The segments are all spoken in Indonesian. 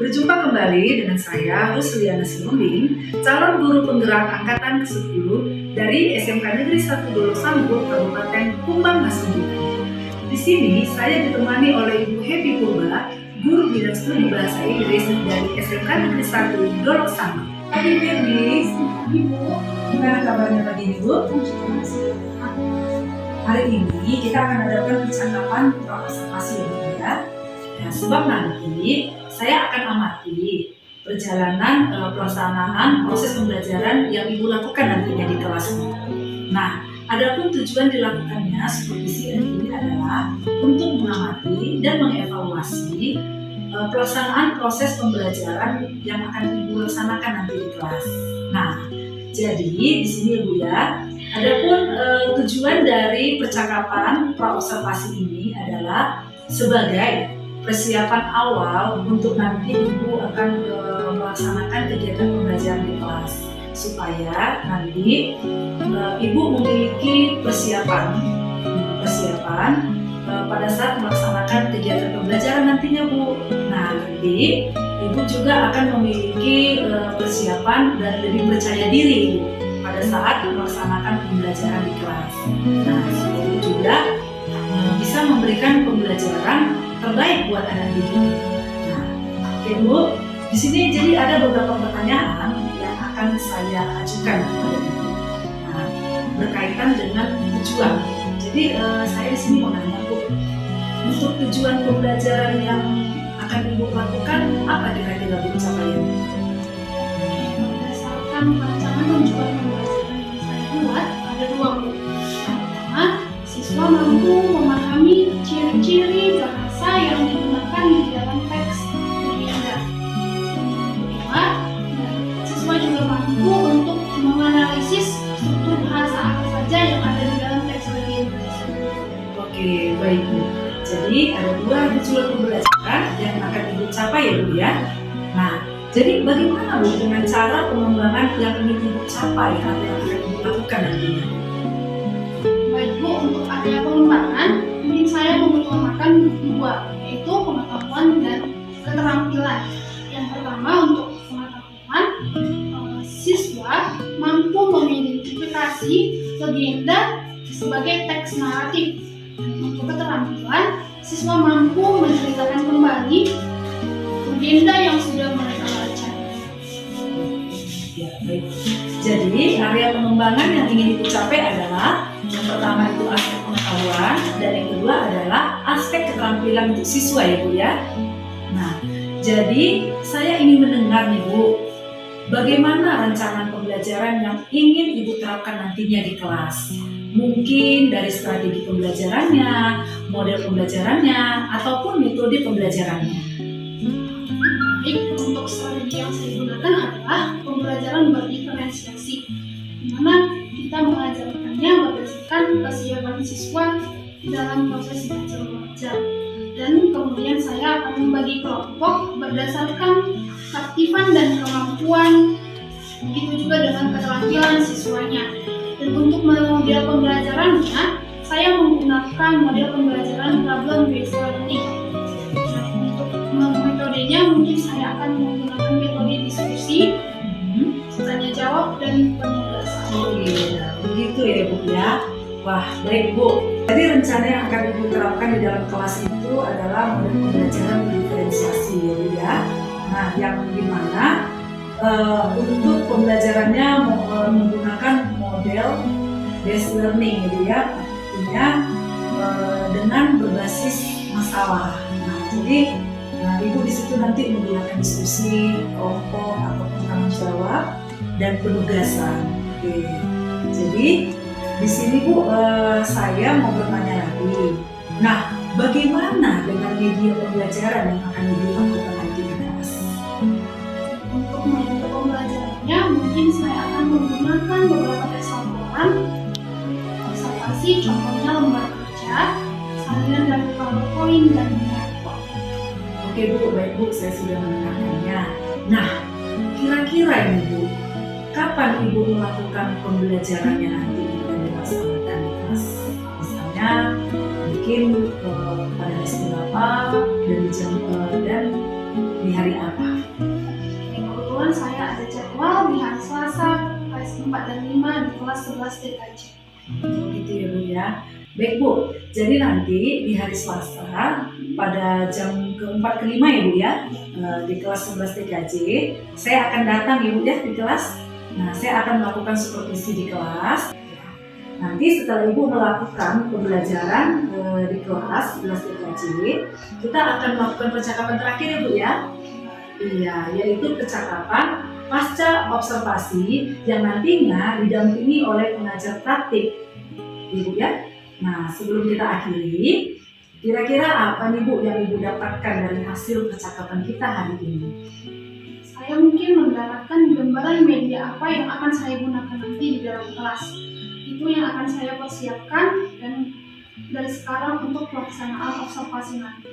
Berjumpa kembali dengan saya, Rusliana Sihombing, calon guru penggerak angkatan ke-10 dari SMK Negeri 1 Dolo Sambur, Kabupaten Kumbang Hasundutan. Di sini saya ditemani oleh Ibu Happy Purba, guru bidang studi bahasa Inggris dari SMK Negeri 1 Dolo Sambur. Hai Happy, Ibu, gimana kabarnya pagi ini, Bu? Hari ini kita akan adakan percakapan observasi ya. Nah, sebab nanti saya akan amati perjalanan pelaksanaan proses pembelajaran yang Ibu lakukan nantinya di kelas. Nah, adapun tujuan dilakukannya supervisi ini adalah untuk mengamati dan mengevaluasi pelaksanaan proses pembelajaran yang akan Ibu laksanakan nanti di kelas. Nah, jadi di sini Ibu ya, adapun tujuan dari percakapan praobservasi ini adalah sebagai persiapan awal untuk nanti Ibu akan melaksanakan kegiatan pembelajaran di kelas, supaya nanti Ibu memiliki persiapan pada saat melaksanakan kegiatan pembelajaran nantinya, Bu. Nah, nanti Ibu juga akan memiliki persiapan dan lebih percaya diri pada saat melaksanakan pembelajaran di kelas. Nah, Ibu juga bisa memberikan pembelajaran terbaik buat anak didik. Nah, oke Bu, di sini jadi ada beberapa pertanyaan yang akan saya ajukan kepada Ibu. Nah, berkaitan dengan tujuan. Jadi saya di sini mau nanya Bu, untuk tujuan pembelajaran yang akan Ibu lakukan apa kira-kira Bu capaiannya? Berdasarkan rancangan tujuan pembelajaran yang saya buat ada dua Bu. Pertama, siswa mampu memahami ciri-ciri bahasa yang digunakan di dalam teks legenda. Kedua, siswa juga mampu untuk menganalisis struktur bahasa apa saja yang ada di dalam teks legenda tersebut. Oke, baik Bu. Jadi ada dua tujuan pembelajaran yang akan Ibu capai ya Bu ya. Nah, jadi bagaimana Bu dengan cara pengembangan yang ingin Ibu capai atau yang akan Ibu lakukan nantinya? Baik Bu, untuk area pengembangan, mungkin saya mengutamakan dua, yaitu pengetahuan dan keterampilan. Yang pertama untuk pengetahuan, siswa mampu mengidentifikasi legenda sebagai teks naratif. Untuk keterampilan, siswa mampu menceritakan kembali legenda yang sudah mereka baca. Ya, baik. Jadi area pengembangan yang ingin Ibu capai adalah yang pertama itu aspek pengetahuan dan yang kedua adalah aspek keterampilan untuk siswa ya Bu ya. Nah, jadi saya ingin mendengar nih Bu, bagaimana rancangan pembelajaran yang ingin Ibu terapkan nantinya di kelas? Mungkin dari strategi pembelajarannya, model pembelajarannya, ataupun metode pembelajarannya. Baik, untuk strategi yang saya gunakan adalah pembelajaran berdiferensiasi, di mana kita mengajarkannya berdasarkan kesiapan siswa dalam proses belajar mengajar. Dan kemudian saya akan membagi kelompok berdasarkan keaktifan dan kemampuan, begitu juga dengan keterampilan siswanya. Dan untuk model pembelajarannya, saya menggunakan model pembelajaran problem based learning. Untuk metodenya mungkin saya akan menggunakan metode diskusi, tanya jawab, dan penugasan. Oh iya, begitu ya Bu ya. Wah, baik Bu. Jadi rencana yang akan Ibu terapkan di dalam kelas itu adalah model pembelajaran diferensiasi ya Bu ya. Nah, yang dimana untuk pembelajarannya menggunakan model based learning gitu ya, artinya dengan berbasis masalah. Nah, jadi Ibu di situ nanti menggunakan diskusi, kelompok ataupun tanggung jawab dan penugasan. Oke. Jadi di sini Bu, saya mau bertanya lagi. Nah, bagaimana dengan media pembelajaran yang akan Ibu lakukan nanti di kelas? Untuk media pembelajarannya, mungkin saya akan menggunakan beberapa teks laporan, observasi, contohnya lembar kerja, salinan dari PowerPoint, dan Whiteboard. Oke Bu, baik Bu, saya sudah mendengarkannya. Nah, kira-kira ini Bu, kapan Ibu melakukan pembelajarannya nanti dan dilaksanakan di kelas? Misalnya, mungkin pada hari berapa dan di jam dan di hari apa? kebetulan saya ada jadwal di hari Selasa kelas 4 dan 5 di kelas 11 TKJ. Gitu ya Bu ya. Baik Bu, jadi nanti di hari Selasa pada jam ke-4 ke-5 ya Bu ya, di kelas 11 TKJ, saya akan datang Ibu ya di kelas. Nah, saya akan melakukan supervisi di kelas. Nanti setelah Ibu melakukan pembelajaran di kelas 11 TKJ, kita akan melakukan percakapan terakhir ya Bu ya. Iya, yaitu percakapan pasca observasi yang nantinya didampingi oleh pengajar praktik, Ibu ya. Nah, sebelum kita akhiri, kira-kira apa nih Bu yang Ibu dapatkan dari hasil percakapan kita hari ini? Saya mungkin mendapatkan gambaran media apa yang akan saya gunakan nanti di dalam kelas. Itu yang akan saya persiapkan dan dari sekarang untuk pelaksanaan observasi nanti.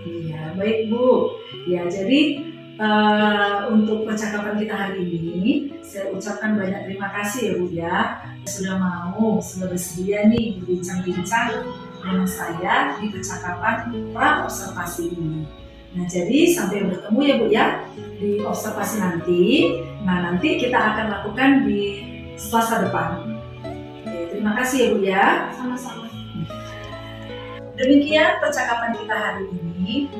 Iya, baik Bu. Ya, jadi untuk percakapan kita hari ini, saya ucapkan banyak terima kasih ya Bu ya, sudah bersedia nih berbincang-bincang dengan saya di percakapan pra observasi ini. Nah, jadi sampai bertemu ya Bu ya di observasi nanti. Nah, nanti kita akan lakukan di Selasa depan. Oke, terima kasih ya Bu ya. Sama-sama. Demikian percakapan kita hari ini.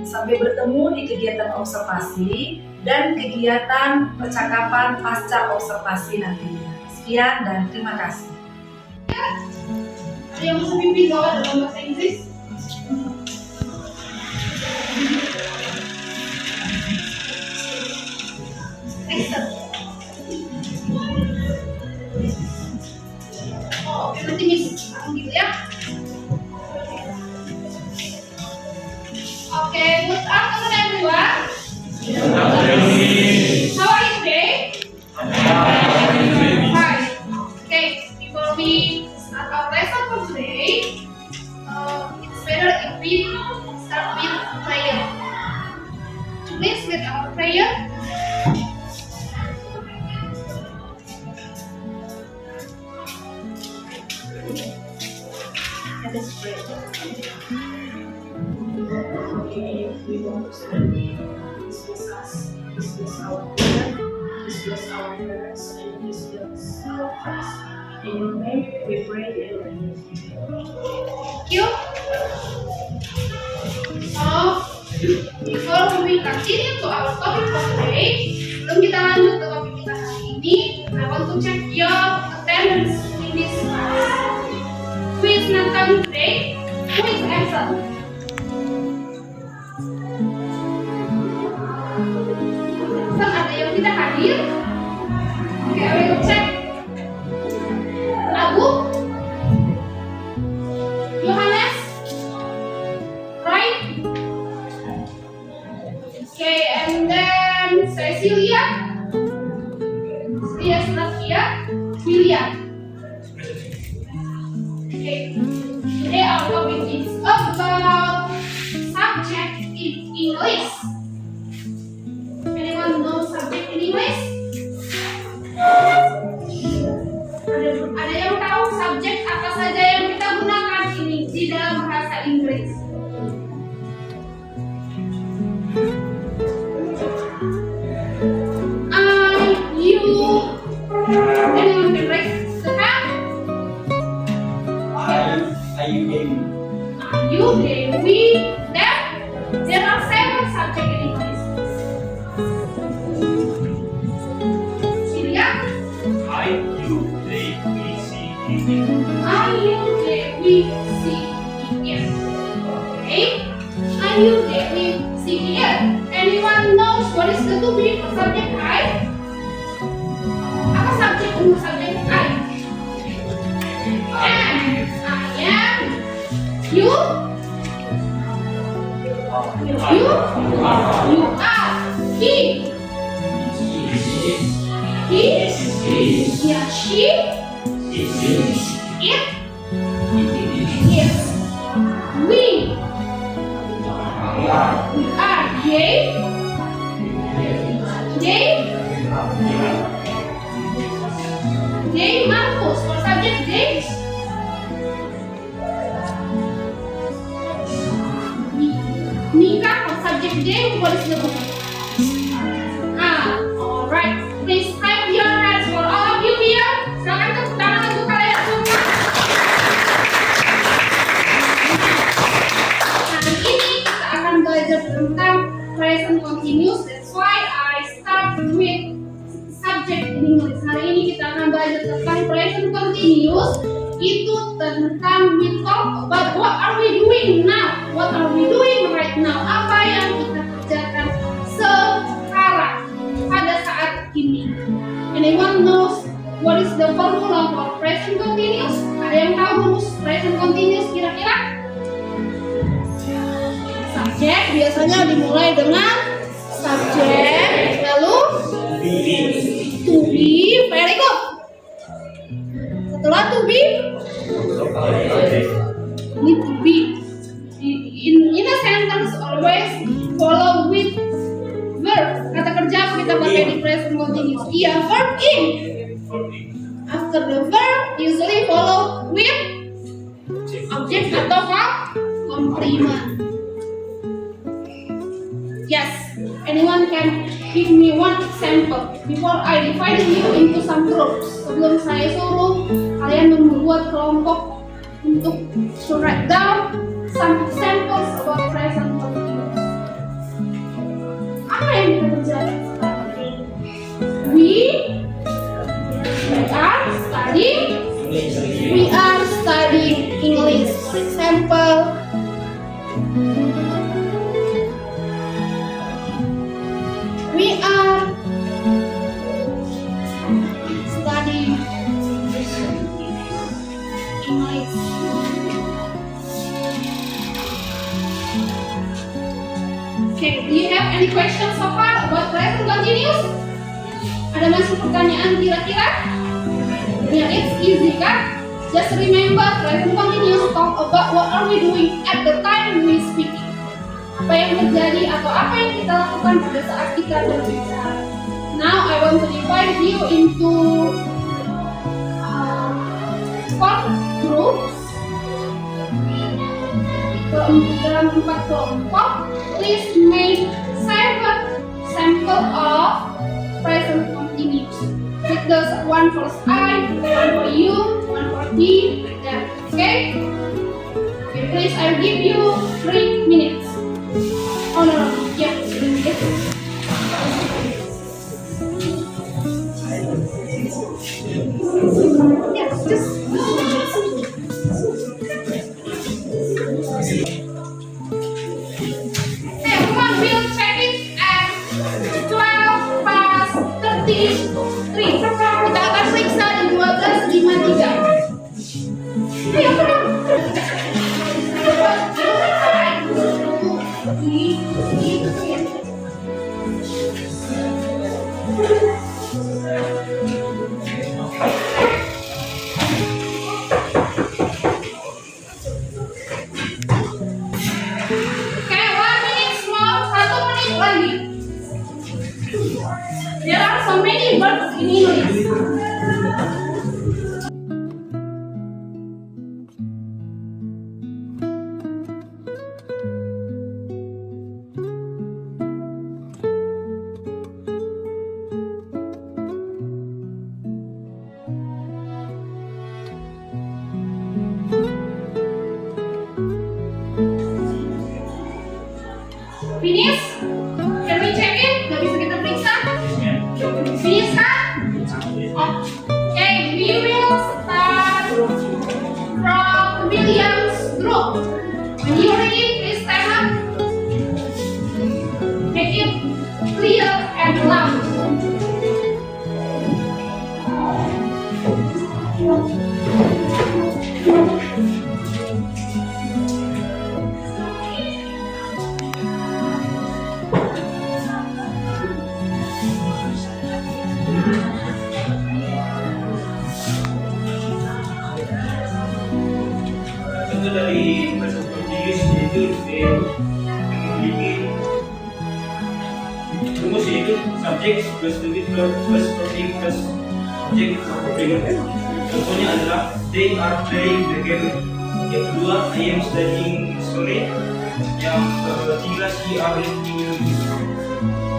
Sampai bertemu di kegiatan observasi dan kegiatan percakapan pasca observasi nantinya. Sekian dan terima kasih. Ada yang bisa pimpin bawah dalam bahasa Inggris? Excellent. Oh, oke, nanti Miss aku gitu ya. Okay, good afternoon everyone. How are you today? Fine. Okay, before we start our lesson for today, it's better if we start with prayer. Please with our prayer. Let us pray. We want to study. Please bless us. Please bless our prayer. Please bless our parents. And please bless our class. In your name we pray and thank you. So, before we continue to our topic for today, sebelum kita lanjut ke topik kita hari ini, I want to check your attendance in this class. Who is not coming today? Who is absent? Ada yang tidak hadir? Oke, I will check. Abu, Yohanes, right? Okay, and then Cecilia. Cecilia is not here. William. Okay, today our topic is about subject in English. Anyone know subject in English? Ada yang tahu subjek apa saja yang kita gunakan ini di dalam bahasa Inggris? Anyone can raise the hand? You, they, we, them. There are 7 subjects in English. Syria? I, you, they, we, see, it. I, you, they, we, see, it. Okay? I, you, they, we, see, it. Anyone knows what is the to be for subject I? Apa subjek untuk subjek I? I am. You? You are. He. Yeah, she. It. Yes. We. Are. They. Marcos for subject they. Nika for subject they. What is the book? Alright. present continuous. That's why I start with subject in English. Hari ini kita akan belajar tentang present continuous. Itu tentang we talk about what are we doing now. What are we doing right now? Apa yang kita kerjakan sekarang pada saat ini. Anyone knows what is the formula for present continuous? Ada yang tahu rumus present continuous kira-kira? Subjek biasanya dimulai dengan subjek, lalu to be, very good. Setelah to be, need to be. In a sentence always follow with verb. Kata kerja apa kita pakai di present continuous? Iya, verb in. After the verb usually follow with object atau complement. Yes, anyone can give me one example before I divide you into some groups. Sebelum saya suruh kalian membuat kelompok untuk to write down some examples about present continuous. Apa yang kita kerjakan sekarang? We are studying English. For example, we are studying English. Okay, do you have any questions so far about present continuous? Ada masih pertanyaan kira-kira? Ya, it's easy kan? Just remember present continuous talk about what are we doing at the time we speaking. Apa yang terjadi atau apa yang kita lakukan pada saat kita berbicara. Now I want to divide you into 4 groups. Dalam 4 kelompok, please make 7 sample of present continuous. With the one for I, one for you, one for he, like that. Okay? Okay, please, I'll give you 3 minutes. Oh no, yeah, 3 minutes. Yes, just. Hey, everyone, we'll check it at 12 past 33. Kita akan periksa di 12.53. Ayo, Okay, 1 minute more, 1 menit lagi. There are so many words in English. Finish? Can we check it? Gak bisa kita periksa? Finish kan? Okay, we will start from William's group. When you ready, please stand up. Make it clear and loud. Contoh dari present continuous yaitu memiliki rumus yaitu subjek plus to be plus verb plus objek complement. Contohnya adalah they are playing the game. Yang kedua, I am studying history. Yang ketiga, she are reading.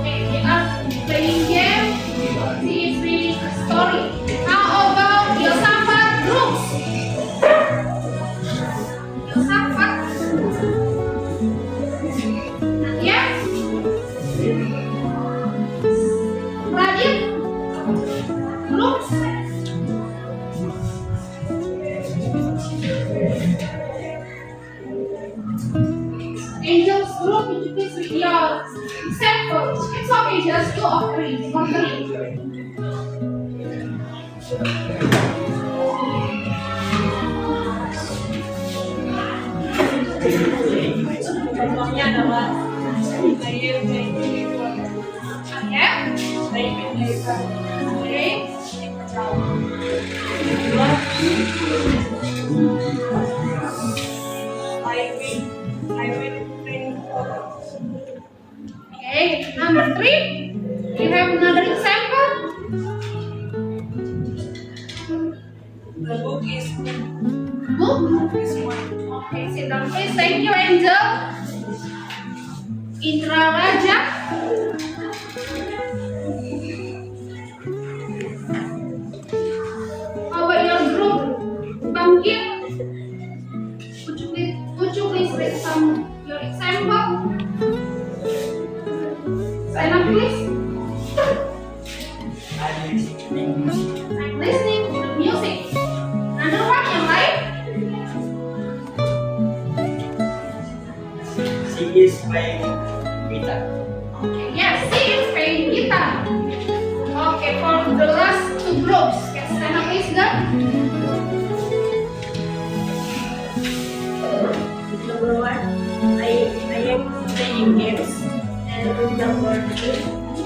Okay, we are playing game. She is reading a story. How about filsafat groups? Filsafat. Nadia? It's okay, just 2 or 3, not 3. Contohnya adalah Okay. Okay, number 3. Do you have another example? the book is Book. Okay, sit down please. Thank you, Angel. Indra Raja. How about your group? Bangkit. Would you please read your example? Sign up please. I'm listening to the music. Another one yang lain? She is playing guitar. Okay, yes, she is playing guitar. Okay, for the last 2 groups, can stand up please, guys. Number 1, I am playing games. And number 2,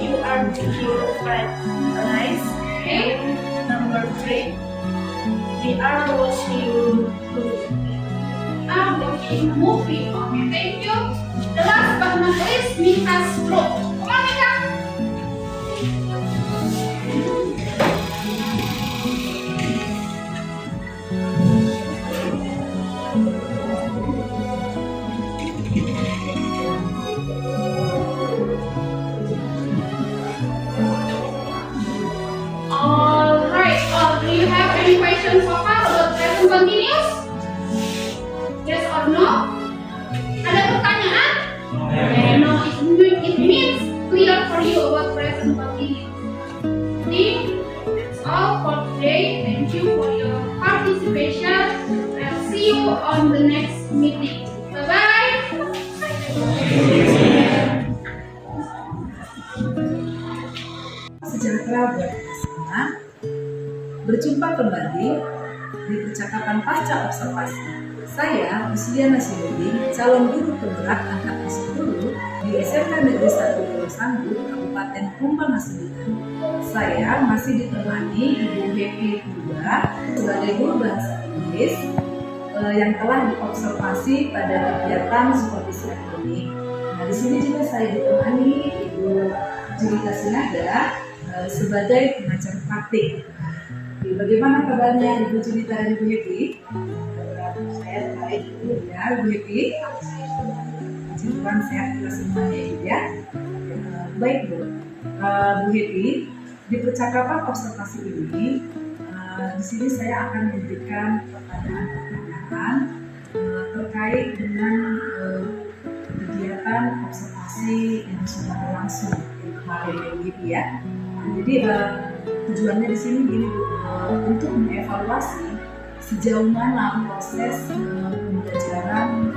you are making friends. Nice. Okay. Number 3, we are watching movie. Watching a movie. Okay, thank you. The last but not least, Mika's group. Come on, Mika. Alright, do you have any questions so far about present continuous? Yes or no? Ada pertanyaan? No, it means clear for you about present continuous. Jadi, that's all for today. Thank you for your participation. I'll see you on the next meeting. Bye-bye. sejahtera buat kita semua. Berjumpa kembali di percakapan pasca observasi. Saya, Luciana Siludi, calon guru penggerak angkatan 10 di SMK Negeri 1 Pulau Sanggu, Kabupaten Kumbang Nasution. Saya masih ditemani Ibu Happy Purba sebagai guru bahasa Inggris yang telah diobservasi pada kegiatan supervisi akademik. Nah, di sini juga saya ditemani Ibu Julita Sinaga sebagai pengajar praktik. Bagaimana kabarnya Ibu Julita dan Ibu Happy? Saya baik ya, Bu Happy. Puji Tuhan sehat kita semuanya Ibu ya. Baik Bu, Bu Happy, di percakapan observasi ini, di sini saya akan memberikan pertanyaan-pertanyaan terkait dengan kegiatan observasi yang sudah berlangsung kemarin Bu Happy ya. Jadi tujuannya di sini gini Bu, untuk mengevaluasi sejauh mana proses pembelajaran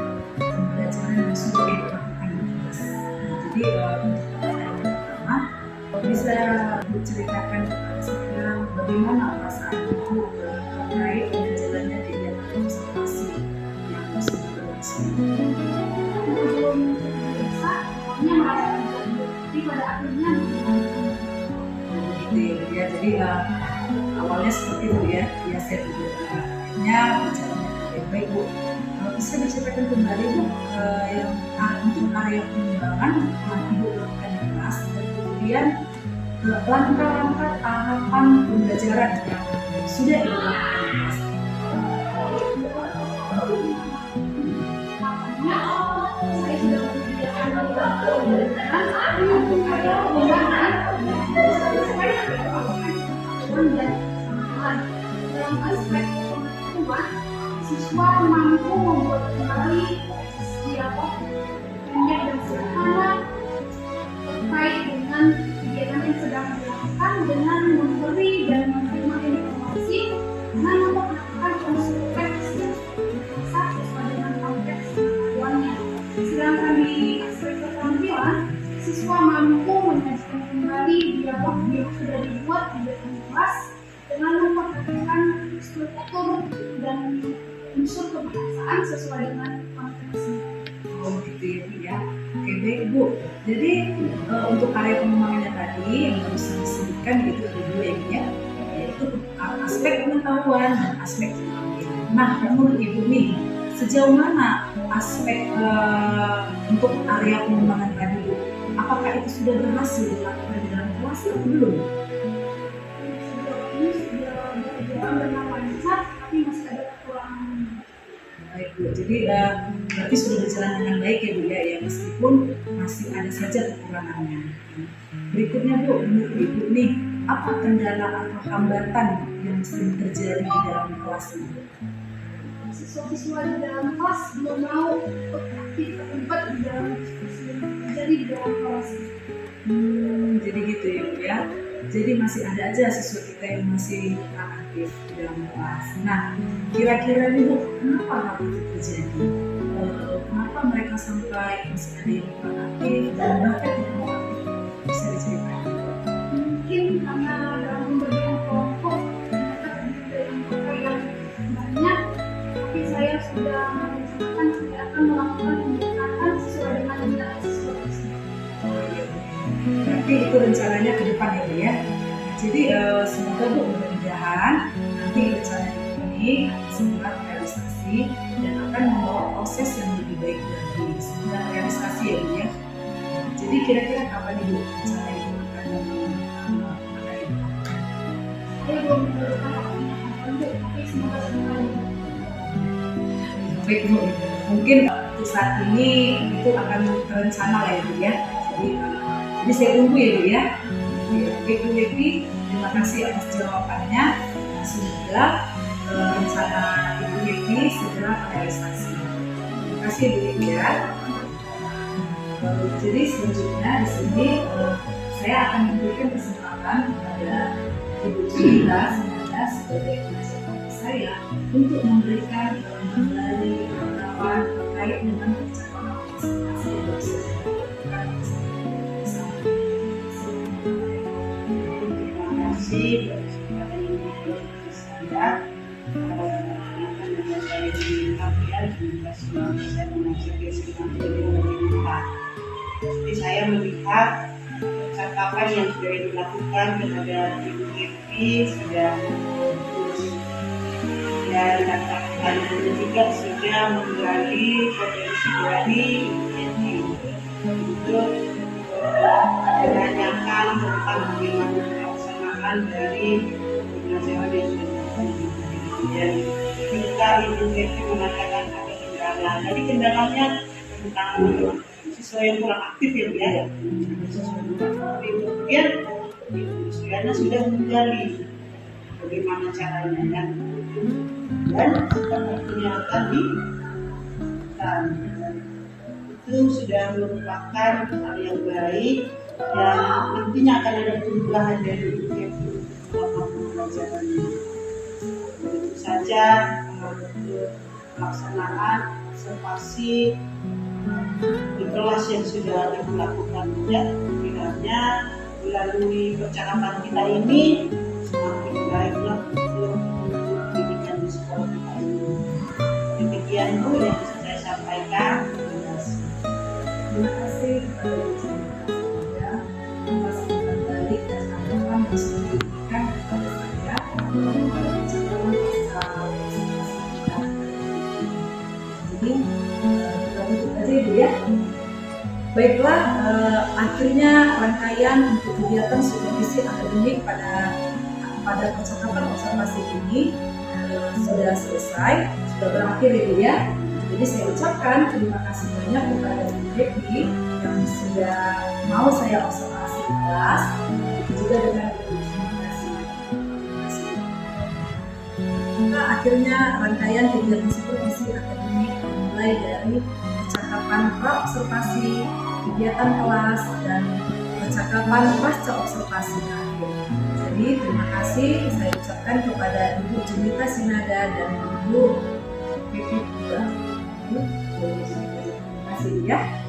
yang sudah dilakukan di kelas. Jadi pertanyaan pertama, bisa diceritakan kepada saya bagaimana perasaan Ibu terkait dengan jalannya kegiatan observasi yang sudah berlangsung. Belum bisa, pokoknya merasakan tapi pada akhirnya Gitu ya, jadi awalnya seperti itu ya, biasa itu. Akhirnya berjalannya dengan baik Bu. Bisa diceritakan kembali Bu yang untuk area pengembangan yang Ibu lakukan di kelas dan kemudian langkah-langkah tahapan pembelajaran yang sudah Ibu lakukan di kelas. saya sudah menyediakan beberapa pembelajaran untuk area pengembangan dalam aspek pengetahuan, siswa mampu membuat kembali dialog pendek dan sederhana terkait dengan kegiatan yang sedang dilakukan dengan memberi dan menerima informasi dengan melakukan konsultasi sesuai dengan konteks pengetahuannya. Sedangkan di aspek keterampilan, siswa mampu menyajikan kembali dialog yang sudah dibuat di dalam kelas dengan memperhatikan struktur dan unsur kebahasaan sesuai dengan konteksnya. Oh gitu ya Bu ya. Oke baik Bu. Jadi untuk area pengembangannya tadi yang harus disebutkan itu ada dua ya Bu ya. Yaitu aspek pengetahuan dan aspek keterampilan. Nah menurut Ibu nih sejauh mana aspek untuk area pengembangan tadi Bu? Apakah itu sudah berhasil dilakukan di dalam kelas atau belum? Sejauh ini sudah berjalan dengan lancar, tapi masih ada kekurangan. Baik Bu, jadi berarti sudah berjalan dengan baik ya Bu ya, meskipun masih ada saja kekurangannya. Berikutnya Bu, menurut Ibu nih, apa kendala atau hambatan yang sering terjadi di dalam kelas ini? Siswa-siswa di dalam kelas belum mau aktif terlibat di dalam diskusi jadi di dalam kelas. Jadi gitu ya Bu ya. Jadi masih ada aja siswa kita yang masih aktif di dalam kelas. Nah, kira-kira nih Bu, kenapa hal itu terjadi? Kenapa mereka sampai masih ada yang kurang aktif dan bahkan tidak mau aktif? Bisa diceritakan? Mungkin karena dalam pembagian kelompok mereka terdiri dari mereka yang banyak, tapi saya sudah merencanakan saya akan melakukan pendekatan sesuai dengan minat siswa tersebut. Berarti itu rencananya ke depan ya Bu ya. Jadi semoga Bu mudah-mudahan nanti rencana ini akan segera realisasi dan akan membawa proses yang lebih baik lagi. Semoga realisasi ya Bu ya. Jadi kira-kira kapan Ibu rencana itu akan dilakukan? Saya belum menentukan waktunya kapan Bu, tapi semoga segera. Baik Bu, mungkin untuk saat ini itu akan terencana lah ya Bu ya. Jadi saya tunggu ya Bu ya. Baik Bu Levi, terima kasih atas jawabannya. Semoga rencana Ibu Levi segera terrealisasi. Terima kasih Bu Levi ya. Jadi selanjutnya di sini saya akan memberikan kesempatan kepada Ibu Cila sebagai penasihat saya untuk memberikan kembali pengetahuan terkait dengan percakapan presentasi yang bisa dilakukan bersama. Terima kasih kepada Ibu saya akan menyampaikan penyampaian juga semua saya mengajar semua pemerintah. Jadi saya melihat percakapan yang sudah dilakukan kepada Ibu Evi sudah bagus dan katakan juga sudah menggali potensi dari Evi untuk menanyakan tentang bagaimana pelaksanaan dari pembelajaran yang dan ketika Ibu Evi mengatakan ada kendala. Jadi kendalanya tentang siswa yang kurang aktif ya Bu ya. Kemudian Ibu Suliana sudah menggali bagaimana caranya dan sepertinya tadi itu sudah merupakan hal yang baik dan nantinya akan ada perubahan dari Ibu Evi dalam pembelajarannya. Tentu saja untuk pelaksanaan observasi di kelas yang sudah dilakukan ya, kiranya melalui percakapan kita ini semakin baiklah untuk pendidikan di sekolah kita ini. Demikian Bu yang bisa saya sampaikan. Terima kasih kepada Ibu Cila atas umpan balik dan harapan yang sudah diberikan kepada saya dalam percakapan pasal kita. Jadi kita tutup aja Ibu ya. Baiklah, akhirnya rangkaian untuk kegiatan supervisi akademik pada percakapan observasi ini sudah selesai, sudah berakhir Ibu ya. Jadi saya ucapkan terima kasih banyak kepada Ibu Evi yang sudah mau saya observasi kelas, juga dengan terima kasih. Nah, akhirnya rangkaian kegiatan supervisi akademik mulai dari percakapan pra-observasi, kegiatan kelas, dan percakapan pasca observasi akhir. Jadi terima kasih saya ucapkan kepada Ibu Junita Sinada dan Ibu Vivi juga. Terima kasih ya.